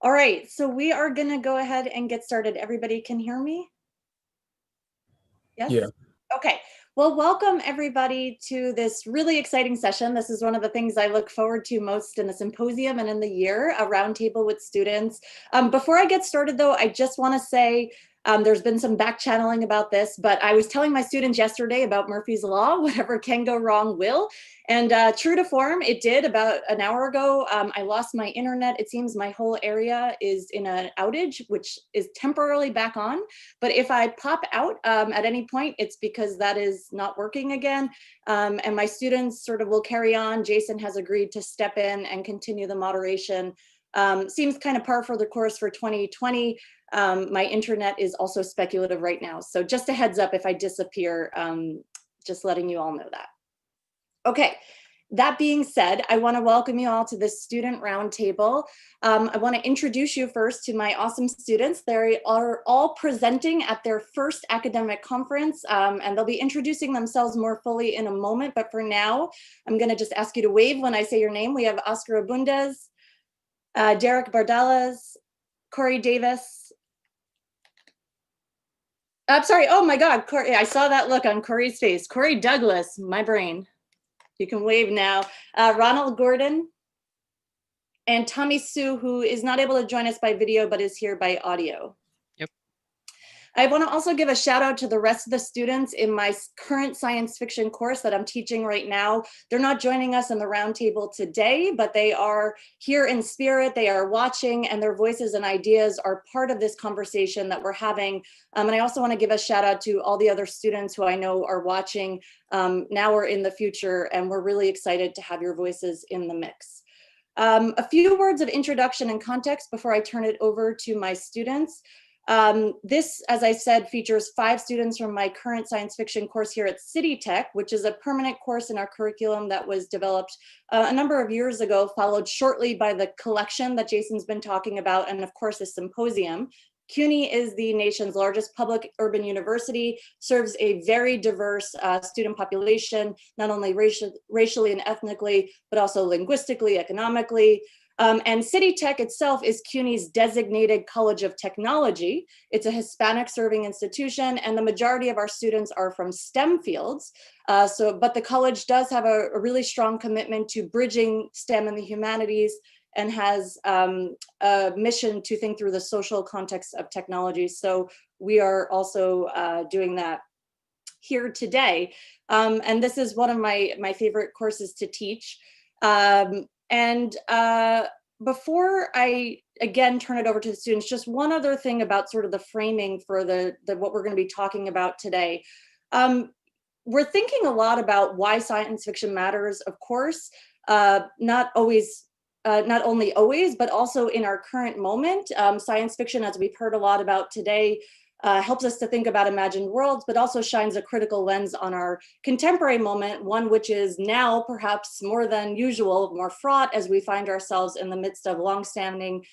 All right, so we are going to go ahead and get started. Everybody can hear me? Yes? Yeah. Okay. Well, welcome everybody to this really exciting session. This is one of the things I look forward to most in the symposium and in the year, a roundtable with students. Before I get started though, I just want to say there's been some back channeling about this, but I was telling my students yesterday about Murphy's Law, whatever can go wrong will. And true to form, it did about an hour ago. I lost my internet. It seems my whole area is in an outage, which is temporarily back on. But if I pop out at any point, it's because that is not working again. And my students sort of will carry on. Jason has agreed to step in and continue the moderation. Seems kind of par for the course for 2020. My internet is also speculative right now. So just a heads up if I disappear, just letting you all know that. Okay, that being said, I want to welcome you all to this student roundtable. I want to introduce you first to my awesome students. They are all presenting at their first academic conference, and they'll be introducing themselves more fully in a moment. But for now, I'm going to just ask you to wave when I say your name. We have Oscar Abundez, Derick Bardales, Khoury Davis. I'm sorry. Oh my God, Khoury, I saw that look on Khoury's face. Khoury Douglas, my brain. You can wave now. Ronald Gordon and Tommy Sue, who is not able to join us by video, but is here by audio. Yep. I want to also give a shout out to the rest of the students in my current science fiction course that I'm teaching right now. They're not joining us in the roundtable today, but they are here in spirit. They are watching, and their voices and ideas are part of this conversation that we're having. And I also want to give a shout out to all the other students who I know are watching now or in the future, and we're really excited to have your voices in the mix. A few words of introduction and context before I turn it over to my students. This, as I said, features 5 students from my current science fiction course here at City Tech, which is a permanent course in our curriculum that was developed a number of years ago, followed shortly by the collection that Jason's been talking about, and of course, the Symposium. CUNY is the nation's largest public urban university, serves a very diverse student population, not only racially and ethnically, but also linguistically, economically. And City Tech itself is CUNY's designated College of Technology. It's a Hispanic serving institution, and the majority of our students are from STEM fields. But the college does have a really strong commitment to bridging STEM and the humanities, and has a mission to think through the social context of technology. So we are also doing that here today. And this is one of my favorite courses to teach. Before I, again, turn it over to the students, just one other thing about sort of the framing for what we're going to be talking about today. We're thinking a lot about why science fiction matters, of course, not only always, but also in our current moment. Science fiction, as we've heard a lot about today, helps us to think about imagined worlds, but also shines a critical lens on our contemporary moment, one which is now perhaps more than usual, more fraught, as we find ourselves in the midst of longstanding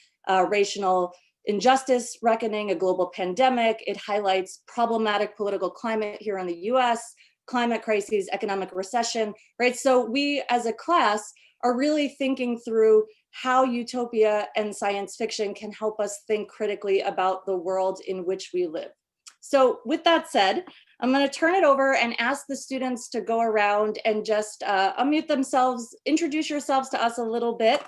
racial injustice reckoning, a global pandemic. It highlights problematic political climate here in the US, climate crises, economic recession, right? So we as a class are really thinking through how utopia and science fiction can help us think critically about the world in which we live. So with that said, I'm going to turn it over and ask the students to go around and just unmute themselves, introduce yourselves to us a little bit.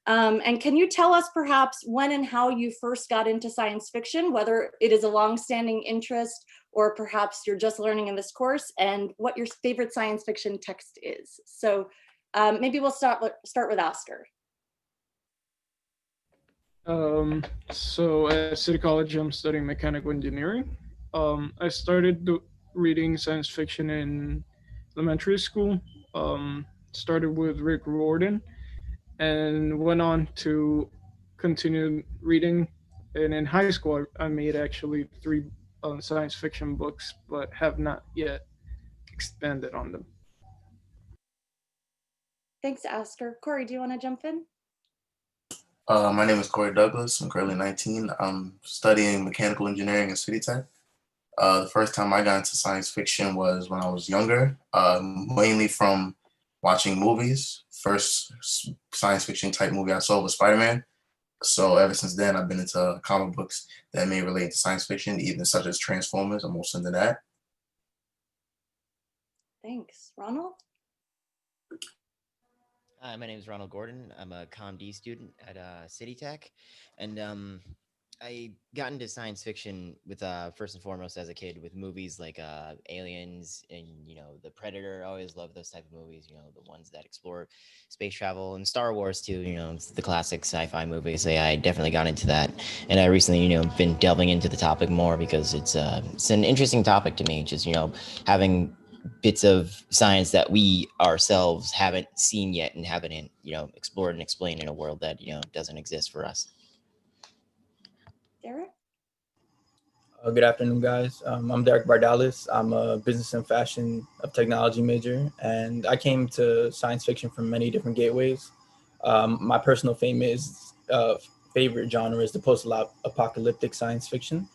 And can you tell us perhaps when and how you first got into science fiction, whether it is a longstanding interest or perhaps you're just learning in this course, and what your favorite science fiction text is? So maybe we'll start with Oscar. So at City College, I'm studying mechanical engineering. I started reading science fiction in elementary school. Started with Rick Riordan, and went on to continue reading. And in high school, I made actually 3 science fiction books, but have not yet expanded on them. Thanks, Oscar. Khoury, do you want to jump in? My name is Khoury Douglas. I'm currently 19. I'm studying mechanical engineering at City Tech. The first time I got into science fiction was when I was younger, mainly from watching movies. First science fiction type movie I saw was Spider-Man. So ever since then, I've been into comic books that may relate to science fiction, even such as Transformers. I'm also into that. Thanks. Ronald? Hi, my name is Ronald Gordon. I'm a ComD student at City Tech, and I got into science fiction with first and foremost as a kid with movies like Aliens and The Predator. I always loved those type of movies. The ones that explore space travel, and Star Wars too. It's the classic sci-fi movies. I definitely got into that, and I recently been delving into the topic more because it's an interesting topic to me. Just having bits of science that we ourselves haven't seen yet and haven't explored and explained in a world that doesn't exist for us. Derick? Good afternoon, guys. I'm Derick Bardales. I'm a business and fashion of technology major, and I came to science fiction from many different gateways. My personal favorite genre is the post-apocalyptic science fiction,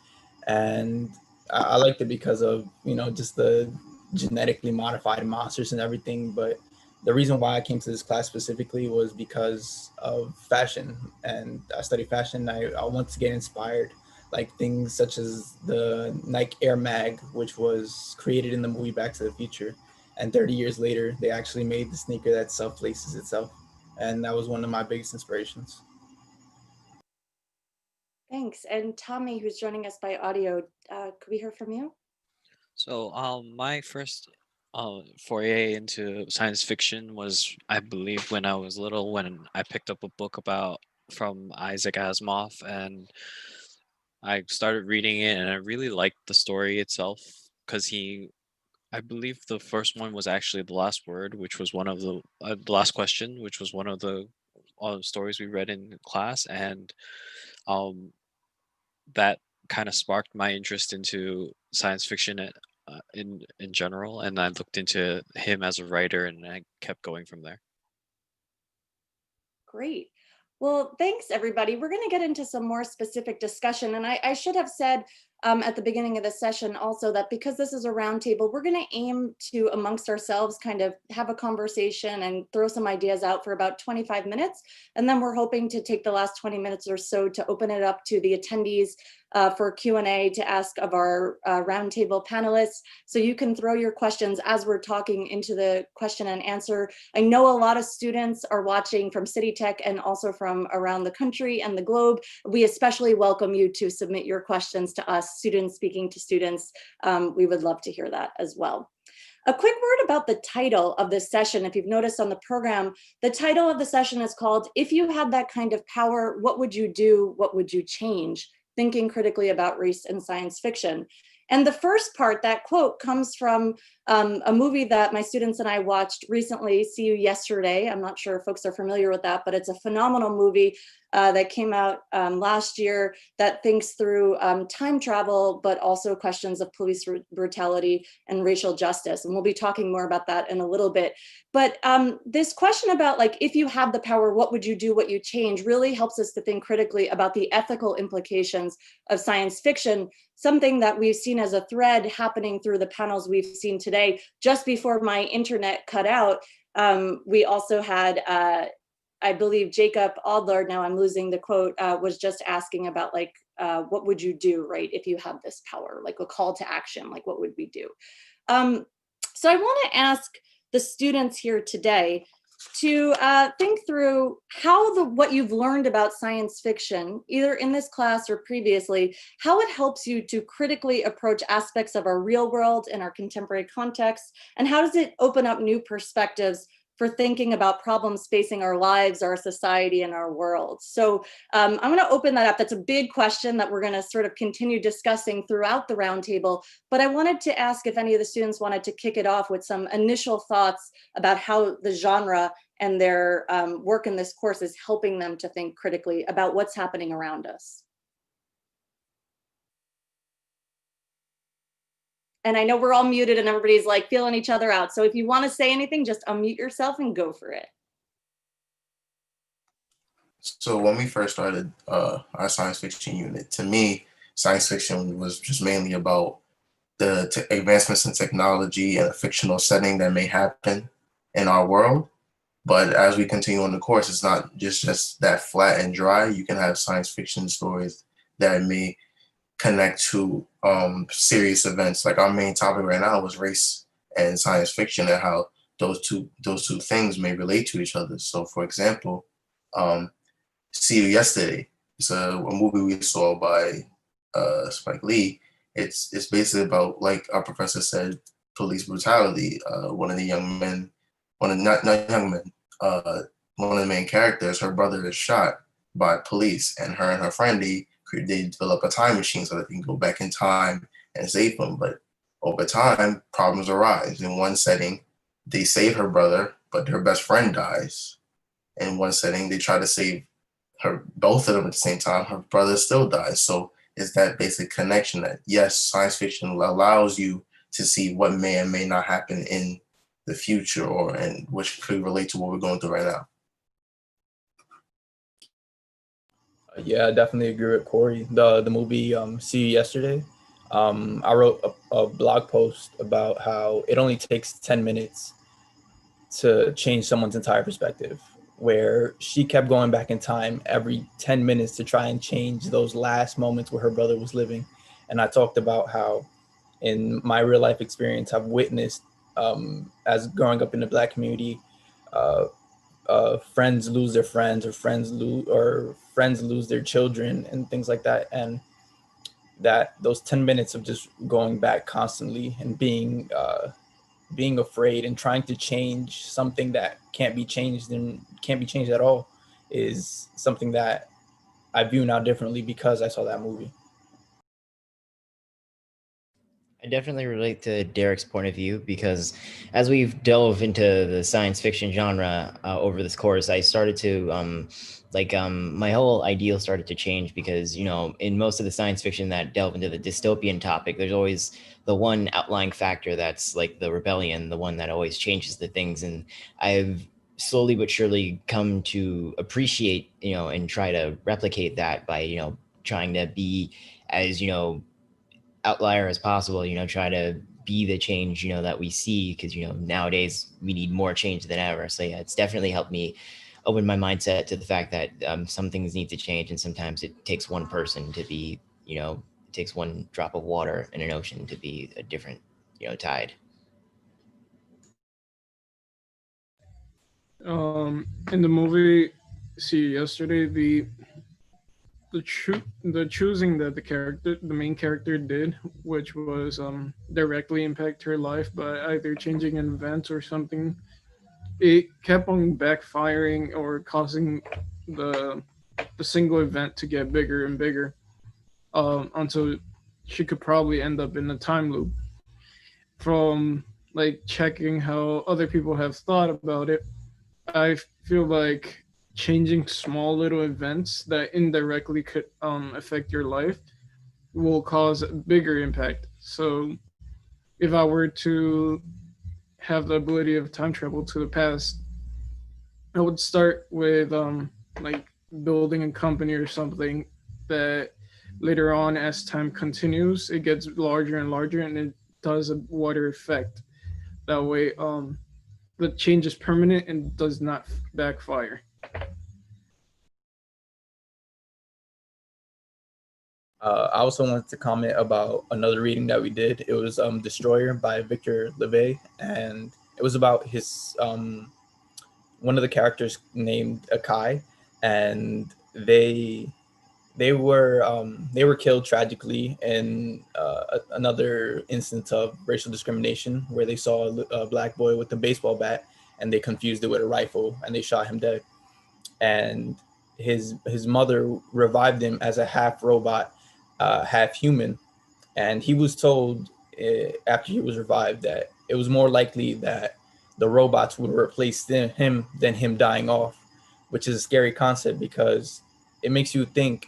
and I liked it because of just the genetically modified monsters and everything. But the reason why I came to this class specifically was because of fashion, and I study fashion. I want to get inspired, like things such as the Nike Air Mag, which was created in the movie Back to the Future. And 30 years later, they actually made the sneaker that self-laces itself. And that was one of my biggest inspirations. Thanks. And Tommy, who's joining us by audio, could we hear from you? So my first foray into science fiction was, I believe, when I was little, when I picked up a book from Isaac Asimov, and I started reading it, and I really liked the story itself because I believe the first one was actually The Last Word, which was one of the last question, which was one of the stories we read in class, and that kind of sparked my interest into science fiction in general, and I looked into him as a writer, and I kept going from there. Great. Well, thanks, everybody. We're going to get into some more specific discussion. And I should have said at the beginning of the session also that because this is a roundtable, we're going to aim to, amongst ourselves, kind of have a conversation and throw some ideas out for about 25 minutes. And then we're hoping to take the last 20 minutes or so to open it up to the attendees for Q&A to ask of our roundtable panelists. So you can throw your questions as we're talking into the question and answer. I know a lot of students are watching from City Tech and also from around the country and the globe. We especially welcome you to submit your questions to us, students speaking to students. We would love to hear that as well. A quick word about the title of this session. If you've noticed on the program, the title of the session is called, "If You Had That Kind of Power, What Would You Do? What Would You Change? Thinking Critically About Race in Science Fiction." And the first part, that quote, comes from a movie that my students and I watched recently, See You Yesterday. I'm not sure if folks are familiar with that, but it's a phenomenal movie that came out last year that thinks through time travel, but also questions of police brutality and racial justice. And we'll be talking more about that in a little bit. But this question about, like, if you have the power, what would you do, what you change, really helps us to think critically about the ethical implications of science fiction, something that we've seen as a thread happening through the panels we've seen today. Just before my internet cut out, we also had, I believe, Jacob Adler, now I'm losing the quote, was just asking about, like, what would you do, right, if you had this power, like a call to action, like what would we do? So I want to ask the students here today to think through how what you've learned about science fiction, either in this class or previously, how it helps you to critically approach aspects of our real world and our contemporary context, and how does it open up new perspectives for thinking about problems facing our lives, our society, and our world. So I'm going to open that up. That's a big question that we're going to sort of continue discussing throughout the roundtable. But I wanted to ask if any of the students wanted to kick it off with some initial thoughts about how the genre and their work in this course is helping them to think critically about what's happening around us. And I know we're all muted and everybody's like feeling each other out. So if you want to say anything, just unmute yourself and go for it. So when we first started our science fiction unit, to me, science fiction was just mainly about the advancements in technology and a fictional setting that may happen in our world. But as we continue on the course, it's not just that flat and dry. You can have science fiction stories that may connect to serious events. Like our main topic right now was race and science fiction, and how those two things may relate to each other. So, for example, See You Yesterday. It's a movie we saw by Spike Lee. It's basically about, like our professor said, police brutality. One of the young men, not young men, one of the main characters, her brother is shot by police, and her friend, they develop a time machine so that they can go back in time and save him. But over time, problems arise. In one setting, they save her brother, but her best friend dies. In one setting, they try to save both of them at the same time. Her brother still dies. So it's that basic connection that, yes, science fiction allows you to see what may and may not happen in the future, and which could relate to what we're going through right now. Yeah, I definitely agree with Khoury. The movie See You Yesterday, I wrote a blog post about how it only takes 10 minutes to change someone's entire perspective, where she kept going back in time every 10 minutes to try and change those last moments where her brother was living. And I talked about how in my real life experience, I've witnessed as growing up in the Black community, friends lose their friends, or friends lose their children, and things like that. And that those 10 minutes of just going back constantly and being afraid and trying to change something that can't be changed and can't be changed at all is something that I view now differently because I saw that movie. I definitely relate to Derick's point of view, because as we've delved into the science fiction genre over this course, I started to my whole ideal started to change, because, you know, in most of the science fiction that delve into the dystopian topic, there's always the one outlying factor that's like the rebellion, the one that always changes the things. And I've slowly but surely come to appreciate, you know, and try to replicate that by, you know, trying to be as, you know, outlier as possible, you know, try to be the change, you know, that we see, because, you know, nowadays we need more change than ever. So yeah, it's definitely helped me open my mindset to the fact that some things need to change, and sometimes it takes one person to be, you know, it takes one drop of water in an ocean to be a different, you know, tide. In the movie See You Yesterday, the choosing that the main character did, which was directly impact her life by either changing an event or something, it kept on backfiring or causing the single event to get bigger and bigger, until she could probably end up in a time loop. From like checking how other people have thought about it, I feel like changing small little events that indirectly could affect your life will cause a bigger impact. So if I were to have the ability of time travel to the past, I would start with like building a company or something that later on, as time continues, it gets larger and larger, and it does a wider effect. That way, the change is permanent and does not backfire. I also wanted to comment about another reading that we did. It was Destroyer by Victor LeVay, and it was about his one of the characters named Akai, and they were killed tragically in another instance of racial discrimination, where they saw a black boy with a baseball bat and they confused it with a rifle and they shot him dead. And his mother revived him as a half robot, half human, and he was told after he was revived that it was more likely that the robots would replace him than him dying off, which is a scary concept, because it makes you think,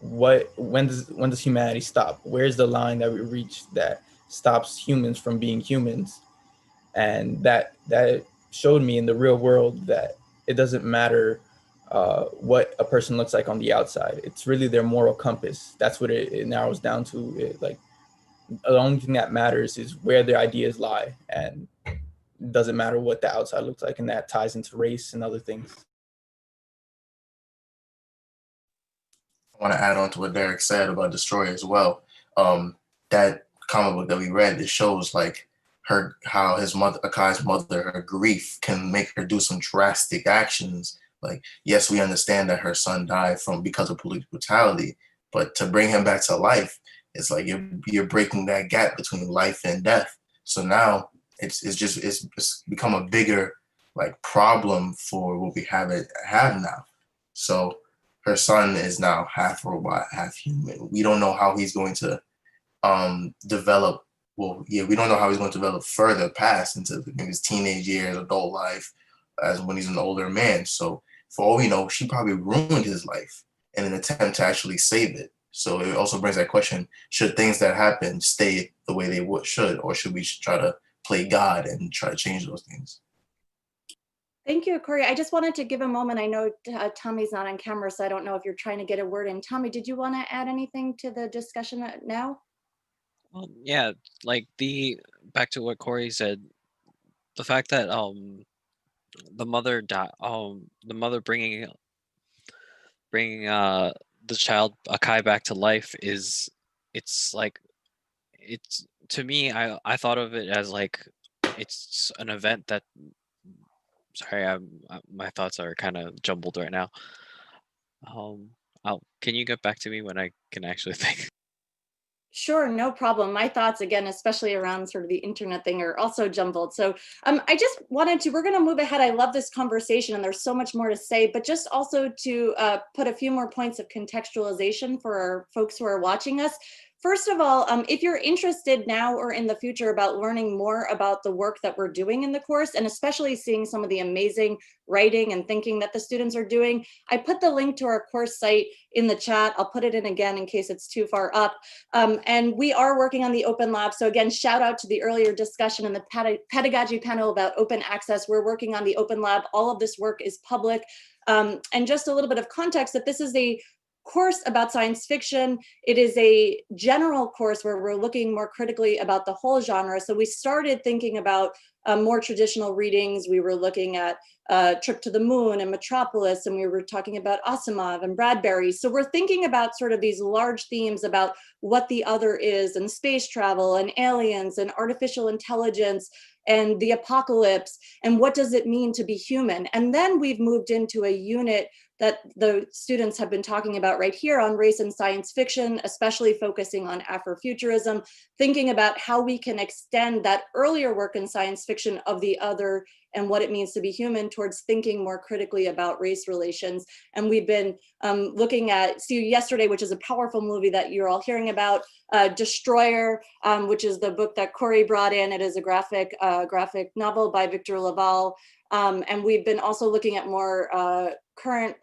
when does humanity stop? Where's the line that we reach that stops humans from being humans? And that showed me in the real world that it doesn't matter what a person looks like on the outside. It's really their moral compass. That's what it narrows down to. Like, the only thing that matters is where their ideas lie, and it doesn't matter what the outside looks like, and that ties into race and other things. I want to add on to what Derick said about Destroyer as well. That comic book that we read, it shows like how his mother, Akai's mother, her grief can make her do some drastic actions. Like, yes, we understand that her son died because of police brutality, but to bring him back to life, it's like you're breaking that gap between life and death. So now it's become a bigger like problem for what we have now. So her son is now half robot, half human. We don't know how he's going to develop. Well, yeah, we don't know how he's going to develop further past into his teenage years, adult life, as when he's an older man. So for all we know, she probably ruined his life in an attempt to actually save it. So it also brings that question: should things that happen stay the way they should, or should we try to play God and try to change those things? Thank you, Khoury. I just wanted to give a moment. I know Tommy's not on camera, so I don't know if you're trying to get a word in. Tommy, did you want to add anything to the discussion now? Well, yeah, like back to what Khoury said, the fact that the mother the mother bringing the child Akai back to life it's like, it's, to me, I thought of it as like it's an event that, sorry, my thoughts are kind of jumbled right now. Can you get back to me when I can actually think? Sure, no problem. My thoughts, again, especially around sort of the internet thing, are also jumbled. So I just wanted to, we're going to move ahead. I love this conversation and there's so much more to say, but just also to put a few more points of contextualization for our folks who are watching us. First of all, if you're interested now or in the future about learning more about the work that we're doing in the course, and especially seeing some of the amazing writing and thinking that the students are doing, I put the link to our course site in the chat. I'll put it in again in case it's too far up. And we are working on the Open Lab. So again, shout out to the earlier discussion in the pedagogy panel about open access. We're working on the Open Lab. All of this work is public. And just a little bit of context that this is a course about science fiction. It is a general course where we're looking more critically about the whole genre. So we started thinking about more traditional readings. We were looking at Trip to the Moon and Metropolis, and we were talking about Asimov and Bradbury. So we're thinking about sort of these large themes about what the other is, and space travel and aliens and artificial intelligence and the apocalypse, and what does it mean to be human? And then we've moved into a unit that the students have been talking about right here on race and science fiction, especially focusing on Afrofuturism, thinking about how we can extend that earlier work in science fiction of the other and what it means to be human towards thinking more critically about race relations. And we've been looking at See You Yesterday, which is a powerful movie that you're all hearing about, Destroyer, which is the book that Khoury brought in. It is a graphic novel by Victor Laval. And we've been also looking at more current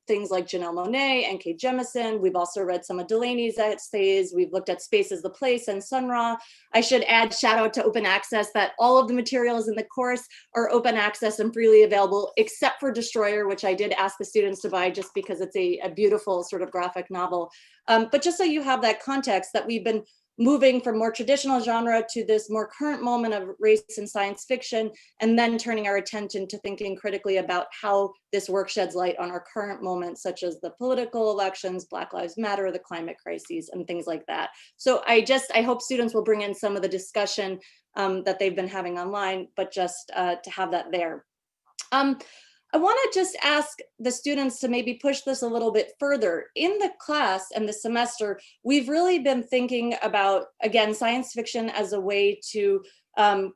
things like Janelle Monáe and Kate Jemison. We've also read some of Delaney's essays. We've looked at Space is the Place and Sun Ra. I should add, shout out to Open Access, that all of the materials in the course are open access and freely available, except for Destroyer, which I did ask the students to buy just because it's a beautiful sort of graphic novel. But just so you have that context, that we've been moving from more traditional genre to this more current moment of race and science fiction, and then turning our attention to thinking critically about how this work sheds light on our current moments, such as the political elections, Black Lives Matter, the climate crises, and things like that. So I hope students will bring in some of the discussion that they've been having online, but just to have that there. I want to just ask the students to maybe push this a little bit further. In the class and the semester, we've really been thinking about, again, science fiction as a way to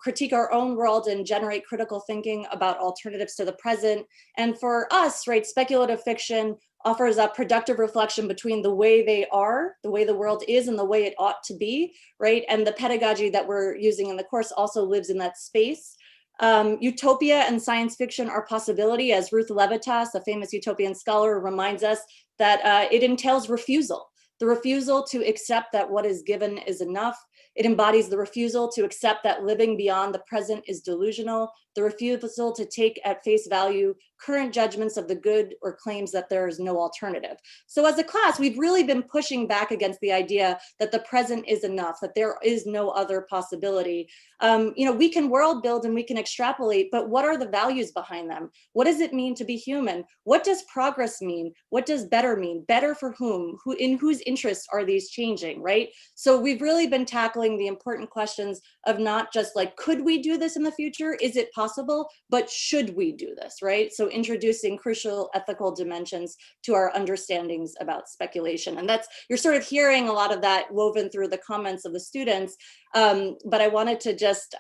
critique our own world and generate critical thinking about alternatives to the present. And for us, right, speculative fiction offers a productive reflection between the way they are, the way the world is, and the way it ought to be, right? And the pedagogy that we're using in the course also lives in that space. Utopia and science fiction are possibility, as Ruth Levitas, a famous utopian scholar, reminds us that it entails refusal. The refusal to accept that what is given is enough. It embodies the refusal to accept that living beyond the present is delusional, the refusal to take at face value current judgments of the good or claims that there is no alternative. So as a class, we've really been pushing back against the idea that the present is enough, that there is no other possibility. We can world build and we can extrapolate, but what are the values behind them? What does it mean to be human? What does progress mean? What does better mean? Better for whom? In whose interests are these changing, right? So we've really been tackling the important questions of not just like, could we do this in the future? Is it possible? But should we do this, right? So introducing crucial ethical dimensions to our understandings about speculation. And you're sort of hearing a lot of that woven through the comments of the students. But I wanted to just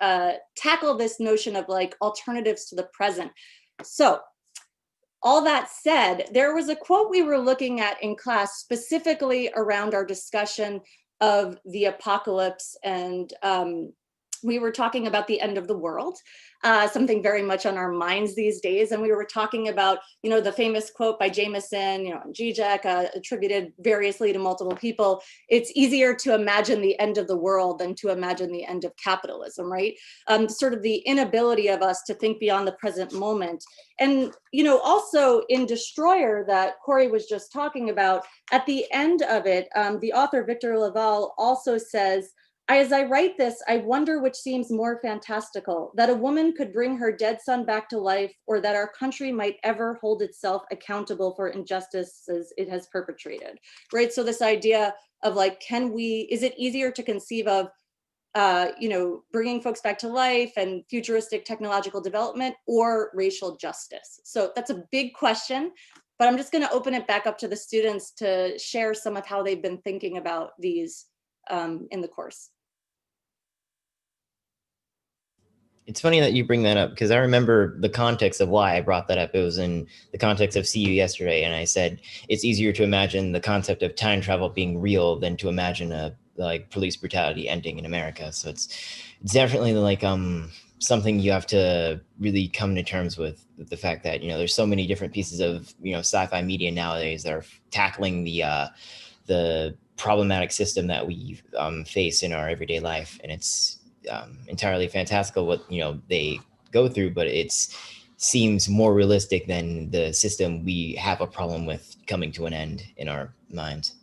tackle this notion of like alternatives to the present. So all that said, there was a quote we were looking at in class specifically around our discussion of the apocalypse, and we were talking about the end of the world, something very much on our minds these days. And we were talking about, the famous quote by Jameson, Zizek, attributed variously to multiple people. It's easier to imagine the end of the world than to imagine the end of capitalism, right? Sort of the inability of us to think beyond the present moment. And, also in Destroyer that Khoury was just talking about, at the end of it, the author Victor Laval also says, as I write this, I wonder which seems more fantastical, that a woman could bring her dead son back to life, or that our country might ever hold itself accountable for injustices it has perpetrated, right? So this idea of like, is it easier to conceive of, bringing folks back to life and futuristic technological development, or racial justice? So that's a big question, but I'm just gonna open it back up to the students to share some of how they've been thinking about these in the course. It's funny that you bring that up, because I remember the context of why I brought that up. It was in the context of See You Yesterday, and I said it's easier to imagine the concept of time travel being real than to imagine police brutality ending in America. So it's definitely like something you have to really come to terms with the fact that there's so many different pieces of sci-fi media nowadays that are tackling the problematic system that we face in our everyday life, and it's entirely fantastical what they go through, but it seems more realistic than the system we have a problem with coming to an end in our minds.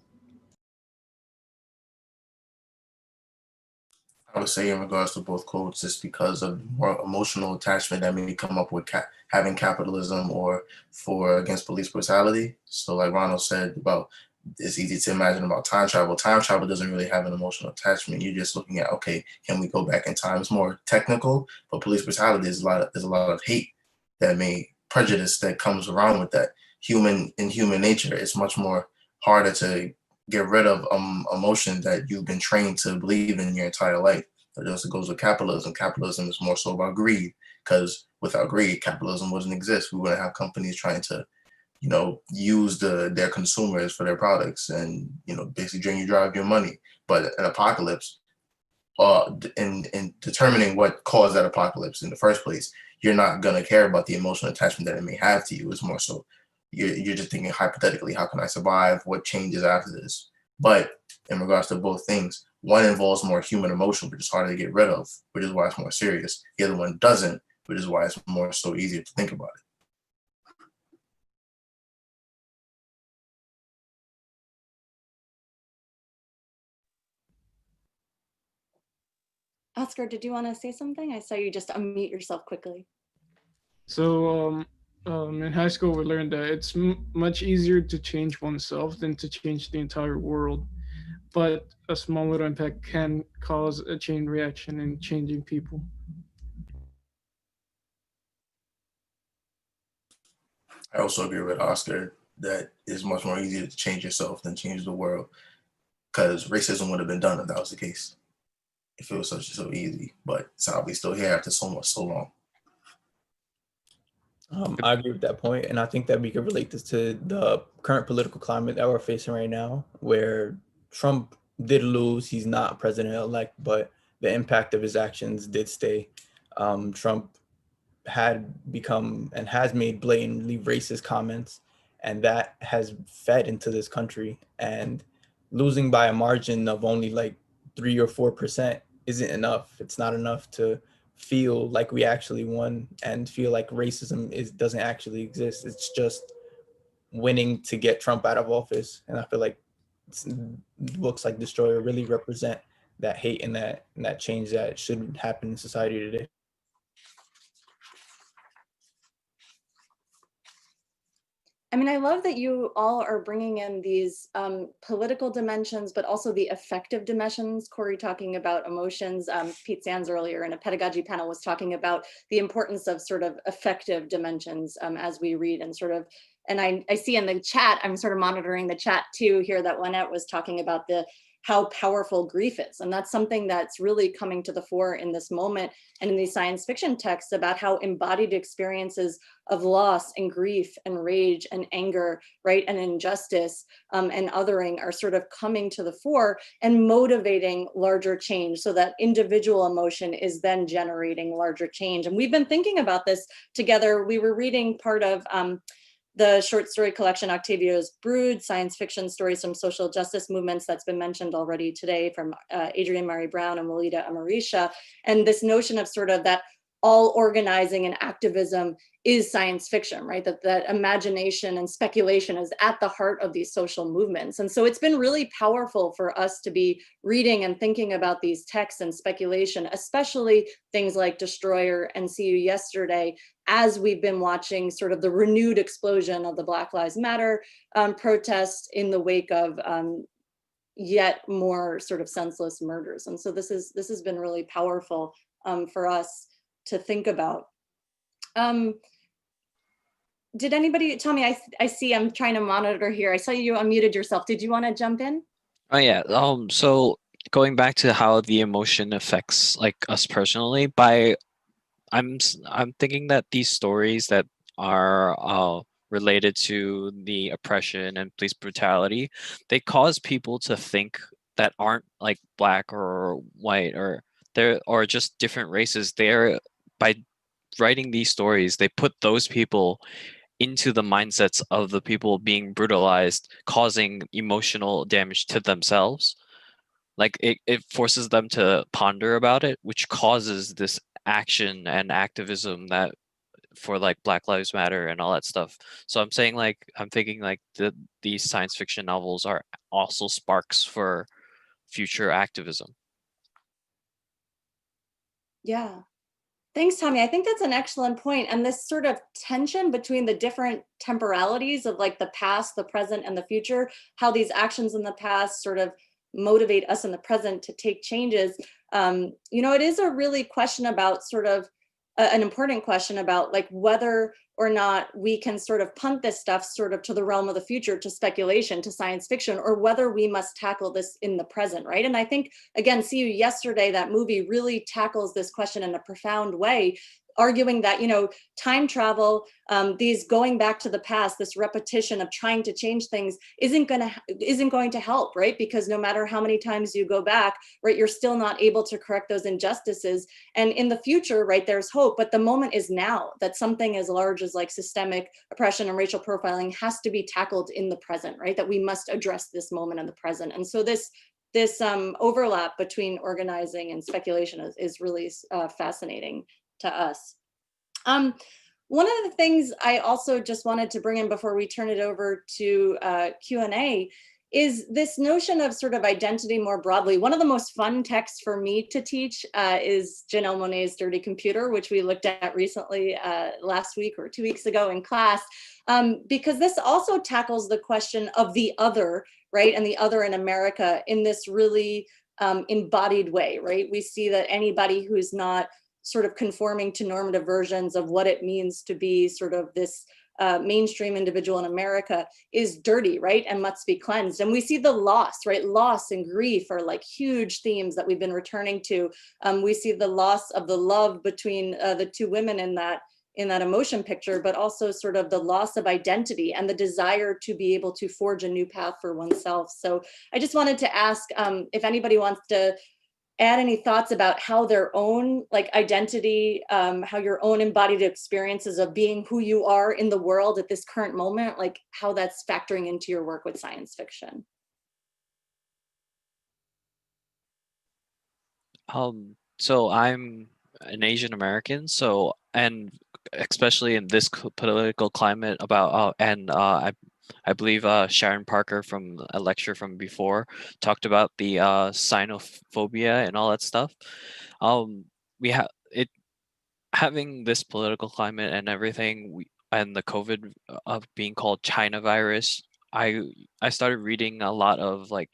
I would say in regards to both quotes, it's because of more emotional attachment that may come up with having capitalism or against police brutality. So like Ronald said about, it's easy to imagine about time travel. Time travel doesn't really have an emotional attachment. You're just looking at, okay, can we go back in time? It's more technical, but police brutality is there's a lot of hate prejudice that comes around with that. In human nature, it's much more harder to get rid of emotion that you've been trained to believe in your entire life. It also goes with capitalism. Capitalism is more so about greed, because without greed, capitalism wouldn't exist. We wouldn't have companies trying to use their consumers for their products and, basically drain you dry of your money. But an apocalypse, in determining what caused that apocalypse in the first place, you're not going to care about the emotional attachment that it may have to you. It's more so you're just thinking hypothetically, how can I survive? What changes after this? But in regards to both things, one involves more human emotion, which is harder to get rid of, which is why it's more serious. The other one doesn't, which is why it's more so easier to think about it. Oscar, did you want to say something? I saw you just unmute yourself quickly. So in high school, we learned that it's much easier to change oneself than to change the entire world. But a small little impact can cause a chain reaction in changing people. I also agree with Oscar that it's much more easier to change yourself than change the world, because racism would have been done if that was the case, if it was so easy. But sadly, still here after so long. I agree with that point, and I think that we could relate this to the current political climate that we're facing right now, where Trump did lose. He's not president-elect, but the impact of his actions did stay. Trump had become and has made blatantly racist comments, and that has fed into this country. And losing by a margin of only like 3 or 4% isn't enough. It's not enough to feel like we actually won and feel like racism doesn't actually exist. It's just winning to get Trump out of office. And I feel like books like Destroyer really represent that hate and that change that should happen in society today. I mean, I love that you all are bringing in these political dimensions, but also the affective dimensions. Khoury talking about emotions. Pete Sands earlier in a pedagogy panel was talking about the importance of sort of affective dimensions as we read and sort of, and I see in the chat, I'm sort of monitoring the chat too here that Lynette was talking about how powerful grief is. And that's something that's really coming to the fore in this moment and in these science fiction texts about how embodied experiences of loss and grief and rage and anger, right, and injustice and othering are sort of coming to the fore and motivating larger change so that individual emotion is then generating larger change. And we've been thinking about this together. We were reading part of the short story collection Octavio's Brood, science fiction stories from social justice movements that's been mentioned already today from Adrienne Maree Brown and Walida Amarisha. And this notion of sort of that all organizing and activism is science fiction, right? That imagination and speculation is at the heart of these social movements. And so it's been really powerful for us to be reading and thinking about these texts and speculation, especially things like Destroyer and See You Yesterday, as we've been watching sort of the renewed explosion of the Black Lives Matter protests in the wake of yet more sort of senseless murders. And so this has been really powerful for us to think about. Did anybody tell me, I see I'm trying to monitor here. I saw you unmuted yourself. Did you want to jump in? Oh yeah. So going back to how the emotion affects like us personally, I'm thinking that these stories that are related to the oppression and police brutality, they cause people to think that aren't like black or white or just different races. They're, by writing these stories, they put those people into the mindsets of the people being brutalized, causing emotional damage to themselves. Like it forces them to ponder about it, which causes this action and activism that for like Black Lives Matter and all that stuff. So I'm thinking like these science fiction novels are also sparks for future activism. Yeah. Thanks, Tommy. I think that's an excellent point. And this sort of tension between the different temporalities of like the past, the present, and the future, how these actions in the past sort of motivate us in the present to take changes. It is a really question about sort of an important question about like whether or not we can sort of punt this stuff sort of to the realm of the future, to speculation, to science fiction, or whether we must tackle this in the present, right? And I think, again, See You Yesterday, that movie really tackles this question in a profound way, arguing that, time travel, these going back to the past, this repetition of trying to change things isn't going to help, right? Because no matter how many times you go back, right, you're still not able to correct those injustices. And in the future, right, there's hope, but the moment is now, that something as large as like systemic oppression and racial profiling has to be tackled in the present, right? That we must address this moment in the present. And so this overlap between organizing and speculation is really fascinating to us. One of the things I also just wanted to bring in before we turn it over to Q&A is this notion of sort of identity more broadly. One of the most fun texts for me to teach is Janelle Monáe's Dirty Computer, which we looked at recently last week or 2 weeks ago in class, because this also tackles the question of the other, right? And the other in America in this really embodied way, right? We see that anybody who's not sort of conforming to normative versions of what it means to be sort of this mainstream individual in America is dirty, right? And must be cleansed. And we see the loss, right? Loss and grief are like huge themes that we've been returning to. We see the loss of the love between the two women in that emotion picture, but also sort of the loss of identity and the desire to be able to forge a new path for oneself. So I just wanted to ask if anybody wants to add any thoughts about how their own like identity, how your own embodied experiences of being who you are in the world at this current moment, like how that's factoring into your work with science fiction. So I'm an Asian American. So, and especially in this political climate about, I believe Sharon Parker from a lecture from before talked about the xenophobia and all that stuff. We have it having this political climate and everything, and the COVID of being called China virus. I started reading a lot of like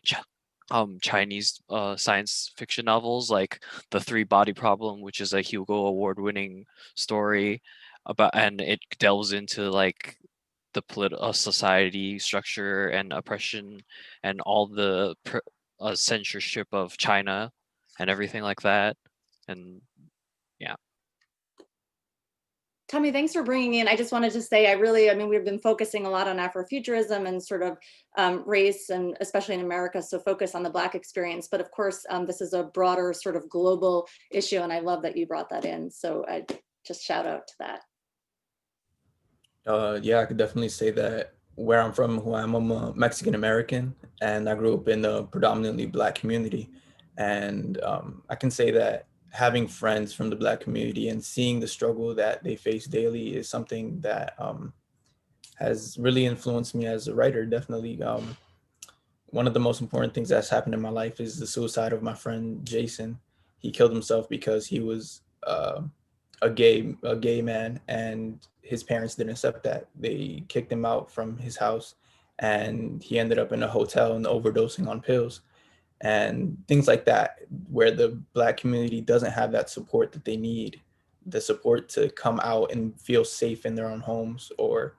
Chinese science fiction novels, like The Three Body Problem, which is a Hugo Award winning story about, and it delves into like the political society structure and oppression and all the censorship of China and everything like that. And yeah. Tommy, thanks for bringing in. I just wanted to say, I mean, we've been focusing a lot on Afrofuturism and sort of race, and especially in America, so focus on the Black experience. But of course, this is a broader sort of global issue, and I love that you brought that in. So I just shout out to that. Yeah, I could definitely say that where I'm from, I'm a Mexican American, and I grew up in a predominantly Black community. And I can say that having friends from the Black community and seeing the struggle that they face daily is something that has really influenced me as a writer. Definitely, one of the most important things that's happened in my life is the suicide of my friend Jason. He killed himself because he was a gay man, and his parents didn't accept that. They kicked him out from his house, and he ended up in a hotel and overdosing on pills and things like that, where the Black community doesn't have that support that they need, the support to come out and feel safe in their own homes. Or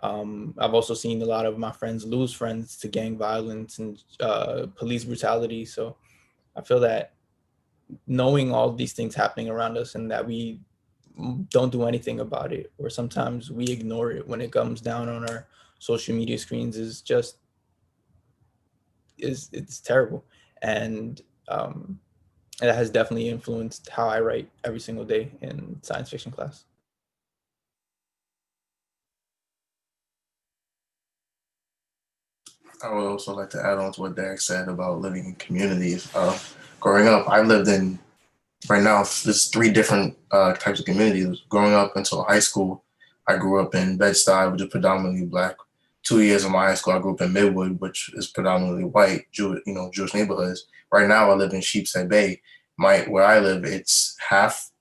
I've also seen a lot of my friends lose friends to gang violence and police brutality. So I feel that knowing all these things happening around us and that we don't do anything about it, or sometimes we ignore it when it comes down on our social media screens, is just it's terrible. And it has definitely influenced how I write every single day in science fiction class. I would also like to add on to what Derick said about living in communities. Growing up, right now, there's three different types of communities. Growing up until high school, I grew up in Bed-Stuy, which is predominantly Black. 2 years of my high school, I grew up in Midwood, which is predominantly white, Jewish neighborhoods. Right now, I live in Sheepshead Bay. Where I live, it's half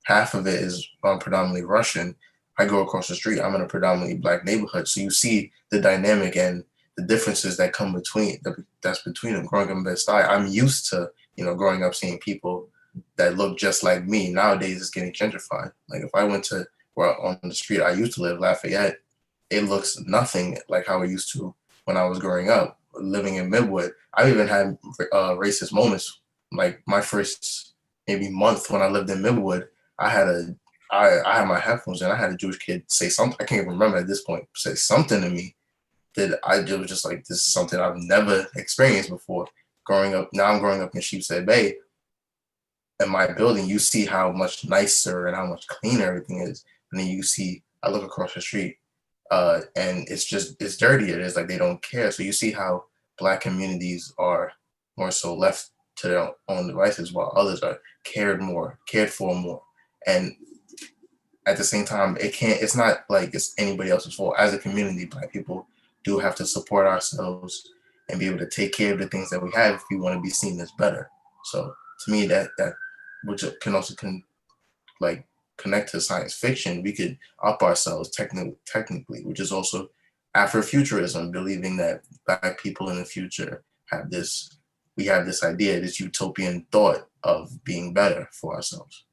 of it is predominantly Russian. I go across the street, I'm in a predominantly Black neighborhood. So you see the dynamic and the differences that come between them. Growing up in Bed-Stuy, I'm used to, growing up seeing people that look just like me. Nowadays, it's getting gentrified. Like if I went to where on the street I used to live, Lafayette, it looks nothing like how it used to when I was growing up, living in Midwood. I've even had racist moments. Like my first maybe month when I lived in Midwood, I had my headphones and I had a Jewish kid say something. I can't even remember at this point, say something to me that it was just like, this is something I've never experienced before. Now I'm growing up in Sheepshead Bay. In my building, you see how much nicer and how much cleaner everything is. And then I look across the street, and it's dirtier. It's like they don't care. So you see how Black communities are more so left to their own devices, while others are cared for more. And at the same time, it's not like it's anybody else's fault. As a community, Black people do have to support ourselves and be able to take care of the things that we have if we want to be seen as better. So to me, that which can also connect to science fiction, we could up ourselves technically, which is also Afrofuturism, believing that Black people in the future have this idea, this utopian thought of being better for ourselves.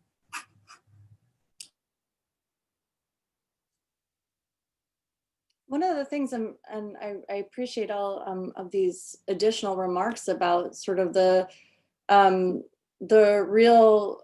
One of the things, and I appreciate all of these additional remarks about sort of the real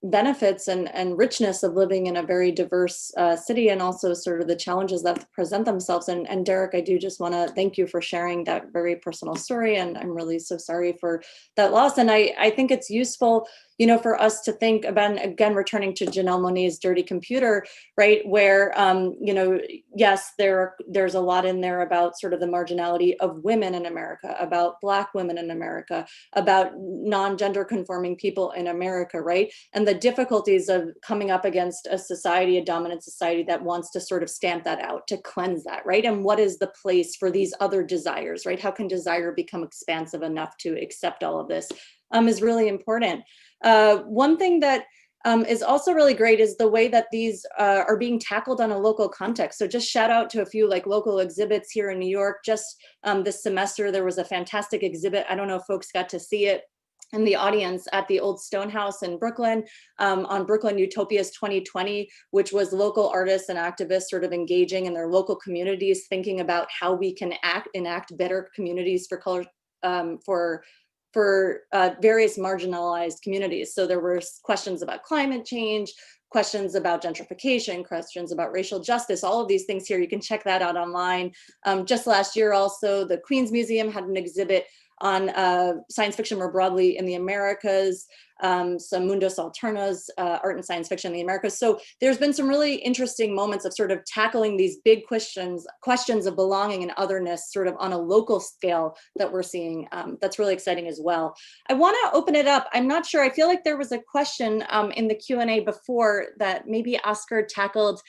benefits and richness of living in a very diverse city, and also sort of the challenges that present themselves. And Derick, I do just want to thank you for sharing that very personal story, and I'm really so sorry for that loss. And I think it's useful you know, for us to think about, again, returning to Janelle Monáe's Dirty Computer, right, where, you know, yes, there's a lot in there about sort of the marginality of women in America, about Black women in America, about non-gender conforming people in America, right? And the difficulties of coming up against a society, a dominant society that wants to sort of stamp that out, to cleanse that, right? And what is the place for these other desires, right? How can desire become expansive enough to accept all of this is really important. One thing that is also really great is the way that these are being tackled on a local context. So just shout out to a few like local exhibits here in New York. Just this semester, there was a fantastic exhibit. I don't know if folks got to see it in the audience at the old Stonehouse in Brooklyn on Brooklyn Utopias 2020, which was local artists and activists sort of engaging in their local communities, thinking about how we can enact better communities for color, for various marginalized communities. So there were questions about climate change, questions about gentrification, questions about racial justice, all of these things here. You can check that out online. Just last year also, the Queens Museum had an exhibit on science fiction more broadly in the Americas, some Mundos Alternos, art and science fiction in the Americas. So there's been some really interesting moments of sort of tackling these big questions of belonging and otherness sort of on a local scale that we're seeing. That's really exciting as well. I want to open it up. I'm not sure, I feel like there was a question in the Q&A before that maybe Oscar tackled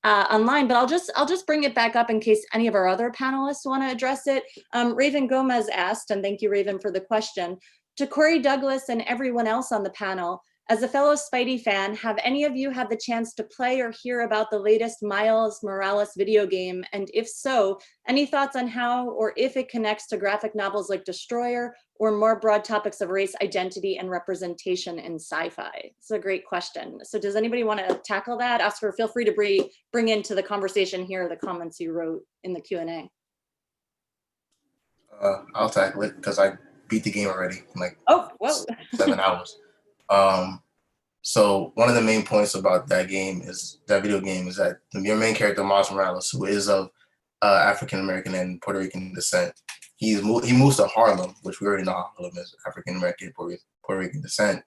online, but I'll just bring it back up in case any of our other panelists want to address it. Raven Gomez asked, and thank you, Raven, for the question, to Khoury Douglas and everyone else on the panel, as a fellow Spidey fan, have any of you had the chance to play or hear about the latest Miles Morales video game? And if so, any thoughts on how or if it connects to graphic novels like Destroyer or more broad topics of race, identity, and representation in sci-fi? It's a great question. So does anybody want to tackle that? Oscar, feel free to bring into the conversation here the comments you wrote in the Q&A. I'll tackle it because I beat the game already in like 7 hours. So one of the main points about that video game is that your main character, Miles Morales, who is of African-American and Puerto Rican descent, he moves to Harlem, which we already know Harlem is African-American, Puerto Rican descent.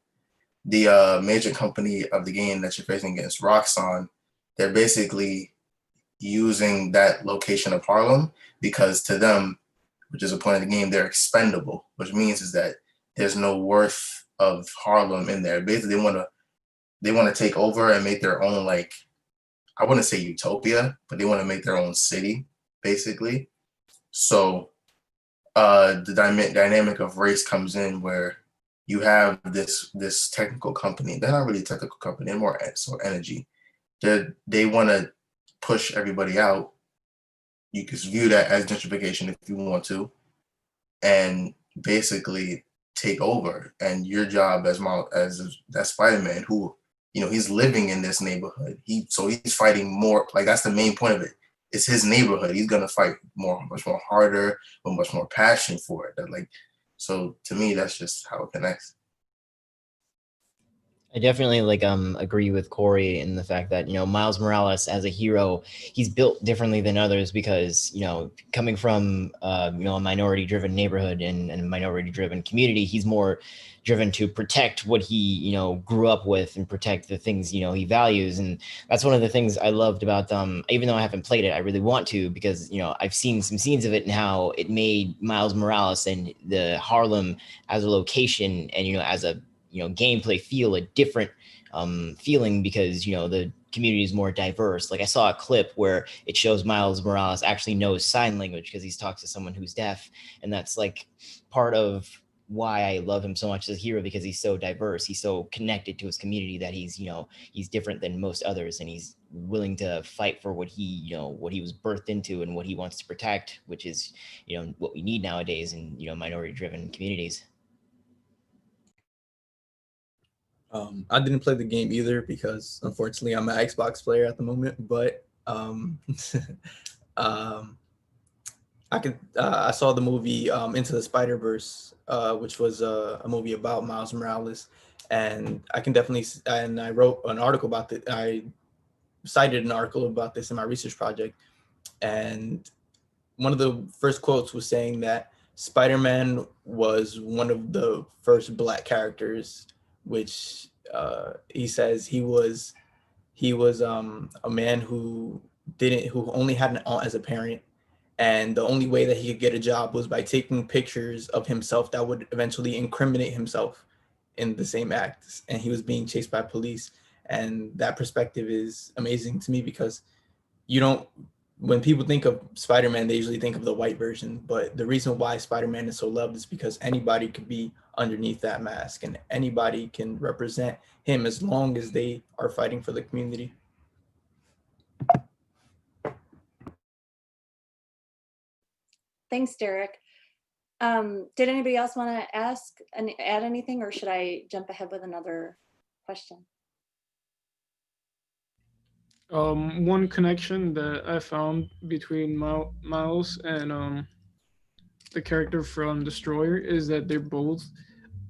The major company of the game that you're facing against, Roxxon, they're basically using that location of Harlem because to them, which is a point of the game, they're expendable, which means is that there's no worth of Harlem in there. Basically, they want to take over and make their own, like, I wouldn't say utopia, but they want to make their own city, basically. So the dynamic of race comes in where you have this technical company. They're not really a technical company, they're more energy. They want to push everybody out. You can view that as gentrification if you want to, and basically take over. And your job as that Spider-Man, who, you know, he's living in this neighborhood. So he's fighting more. Like, that's the main point of it. It's his neighborhood. He's gonna fight much more harder, with much more passion for it. So to me, that's just how it connects. I definitely agree with Khoury in the fact that, you know, Miles Morales as a hero, he's built differently than others because, you know, coming from a minority driven neighborhood and a minority driven community, he's more driven to protect what he, you know, grew up with and protect the things, you know, he values. And that's one of the things I loved about even though I haven't played it, I really want to, because, you know, I've seen some scenes of it and how it made Miles Morales and the Harlem as a location and, you know, as a, you know, gameplay feel a different feeling because, you know, the community is more diverse. Like, I saw a clip where it shows Miles Morales actually knows sign language because he's talked to someone who's deaf. And that's like part of why I love him so much as a hero, because he's so diverse. He's so connected to his community that he's, you know, he's different than most others, and he's willing to fight for what he, you know, what he was birthed into and what he wants to protect, which is, you know, what we need nowadays in, you know, minority driven communities. I didn't play the game either because, unfortunately, I'm an Xbox player at the moment. But I saw the movie Into the Spider-Verse, which was a movie about Miles Morales, and I can definitely. And I wrote an article about it. I cited an article about this in my research project, and one of the first quotes was saying that Spider-Man was one of the first Black characters which he says he was a man who only had an aunt as a parent, and the only way that he could get a job was by taking pictures of himself that would eventually incriminate himself in the same acts, and he was being chased by police. And that perspective is amazing to me, because you don't when people think of Spider-Man, they usually think of the white version, but the reason why Spider-Man is so loved is because anybody could be underneath that mask, and anybody can represent him as long as they are fighting for the community. Thanks, Derick. Did anybody else want to ask and add anything, or should I jump ahead with another question? One connection that I found between Miles and the character from Destroyer is that they're both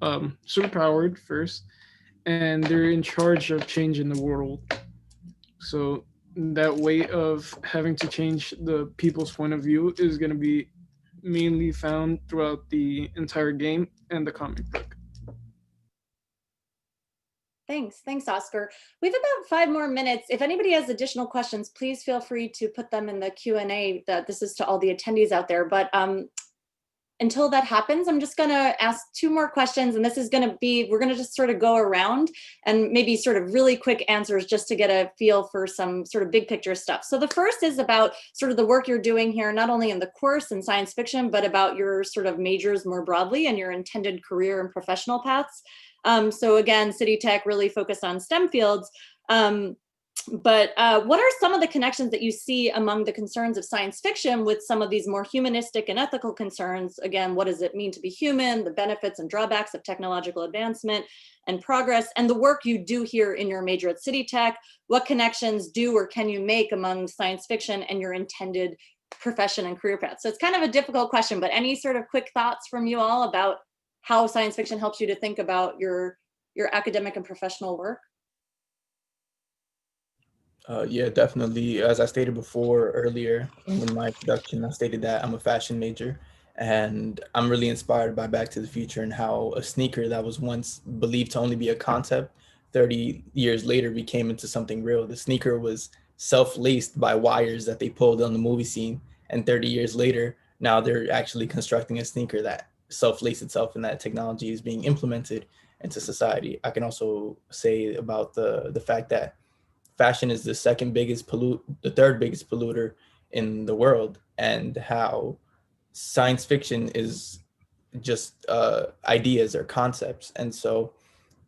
superpowered first, and they're in charge of changing the world. So that way of having to change the people's point of view is going to be mainly found throughout the entire game and the comic book. Thanks, Oscar. We have about 5 more minutes. If anybody has additional questions, please feel free to put them in the Q&A. This is to all the attendees out there. But until that happens, I'm just gonna ask 2 more questions, and this is gonna be, we're gonna just sort of go around and maybe sort of really quick answers just to get a feel for some sort of big picture stuff. So the first is about sort of the work you're doing here, not only in the course in science fiction, but about your sort of majors more broadly and your intended career and professional paths. So again, City Tech really focused on STEM fields. But what are some of the connections that you see among the concerns of science fiction with some of these more humanistic and ethical concerns? Again, what does it mean to be human, the benefits and drawbacks of technological advancement and progress, and the work you do here in your major at City Tech? What connections do or can you make among science fiction and your intended profession and career path? So it's kind of a difficult question, but any sort of quick thoughts from you all about how science fiction helps you to think about your academic and professional work? Yeah, definitely. As I stated before earlier in my introduction, I stated that I'm a fashion major, and I'm really inspired by Back to the Future and how a sneaker that was once believed to only be a concept 30 years later became into something real. The sneaker was self-laced by wires that they pulled on the movie scene, and 30 years later, now they're actually constructing a sneaker that self-lace itself, and that technology is being implemented into society. I can also say about the fact that fashion is the third biggest polluter in the world, and how science fiction is just ideas or concepts. And so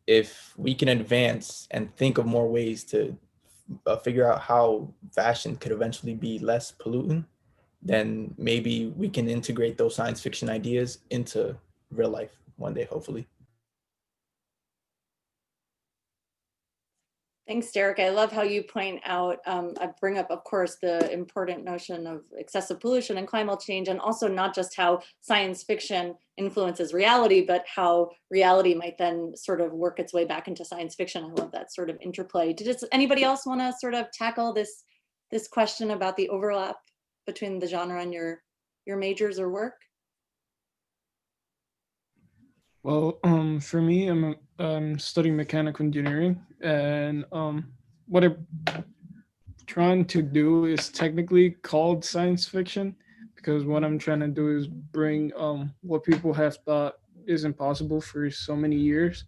if we can advance and think of more ways to figure out how fashion could eventually be less pollutant, then maybe we can integrate those science fiction ideas into real life one day, hopefully. Thanks, Derick. I love how you point out, I bring up, of course, the important notion of excessive pollution and climate change, and also not just how science fiction influences reality, but how reality might then sort of work its way back into science fiction. I love that sort of interplay. Does anybody else want to sort of tackle this question about the overlap between the genre and your majors or work? Well, for me, I'm studying mechanical engineering, and what I'm trying to do is technically called science fiction, because what I'm trying to do is bring what people have thought is impossible for so many years,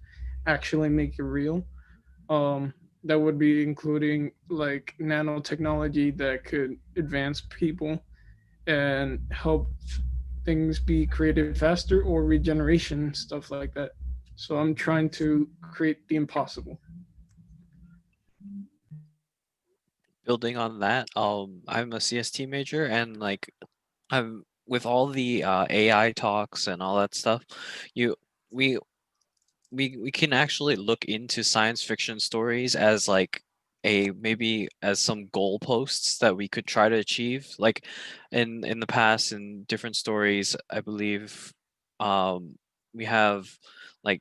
actually make it real. That would be including like nanotechnology that could advance people and help things be created faster, or regeneration, stuff like that. So I'm trying to create the impossible. Building on that, I'm a CST major, and like I'm with all the AI talks and all that stuff, you we we can actually look into science fiction stories as like maybe as some goalposts that we could try to achieve. Like in the past, in different stories, I believe we have like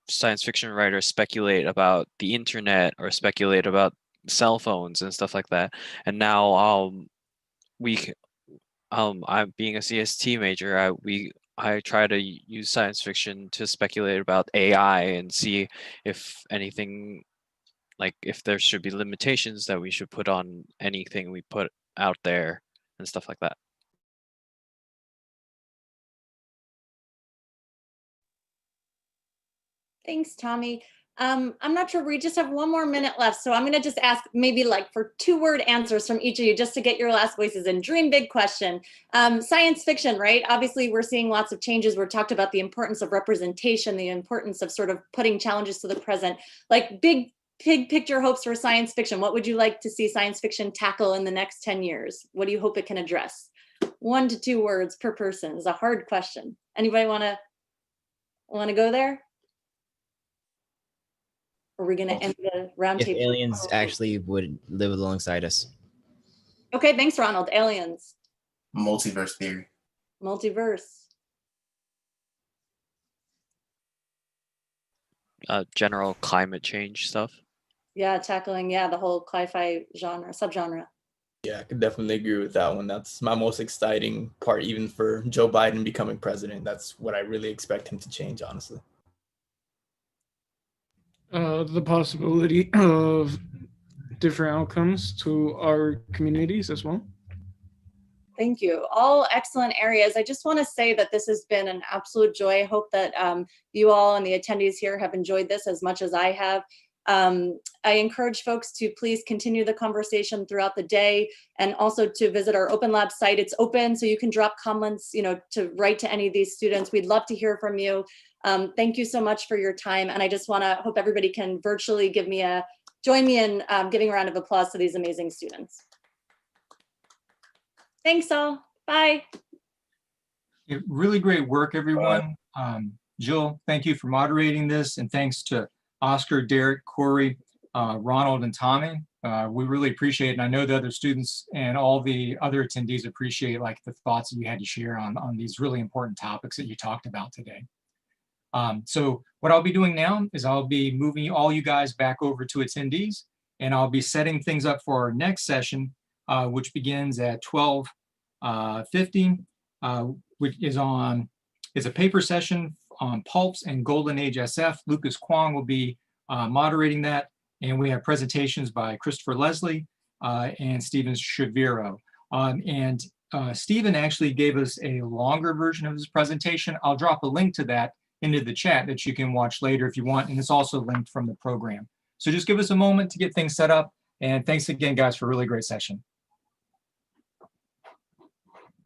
science fiction writers speculate about the internet or speculate about cell phones and stuff like that. And now we I'm being a CST major, I try to use science fiction to speculate about AI and see if anything, like if there should be limitations that we should put on anything we put out there and stuff like that. Thanks, Tommy. I'm not sure, we just have one more minute left, so I'm gonna just ask maybe like for 2-word answers from each of you just to get your last voices in. Dream big question. Science fiction, right? Obviously we're seeing lots of changes. We're talked about the importance of representation, the importance of sort of putting challenges to the present, like big picture hopes for science fiction. What would you like to see science fiction tackle in the next 10 years? What do you hope it can address? 1 to 2 words per person is a hard question. Anybody wanna go there? Or are we going to end the If roundtable? aliens actually would live alongside us. Okay, thanks, Ronald. Aliens. Multiverse theory. Multiverse. General climate change stuff. Yeah, tackling, the whole sci-fi genre, subgenre. Yeah, I could definitely agree with that one. That's my most exciting part, even for Joe Biden becoming president. That's what I really expect him to change, honestly. The possibility of different outcomes to our communities as well. Thank you. All excellent areas. I just want to say that this has been an absolute joy. I hope that you all and the attendees here have enjoyed this as much as I have. I encourage folks to please continue the conversation throughout the day, and also to visit our Open Lab site. It's open, so you can drop comments, to write to any of these students. We'd love to hear from you. Thank you so much for your time. And I just want to hope everybody can virtually join me in giving a round of applause to these amazing students. Thanks all. Bye. Really great work, everyone. Jill, thank you for moderating this, and thanks to Oscar, Derick, Khoury, Ronald, and Tommy. We really appreciate it, and I know the other students and all the other attendees appreciate the thoughts that you had to share on these really important topics that you talked about today. So what I'll be doing now is I'll be moving all you guys back over to attendees, and I'll be setting things up for our next session, which begins at 12:50, which is a paper session on pulps and golden age SF. Lucas Kwong will be moderating that, and we have presentations by Christopher Leslie and Steven Shaviro. Steven actually gave us a longer version of his presentation. I'll drop a link to that into the chat that you can watch later if you want, and it's also linked from the program. So just give us a moment to get things set up, and thanks again, guys, for a really great session.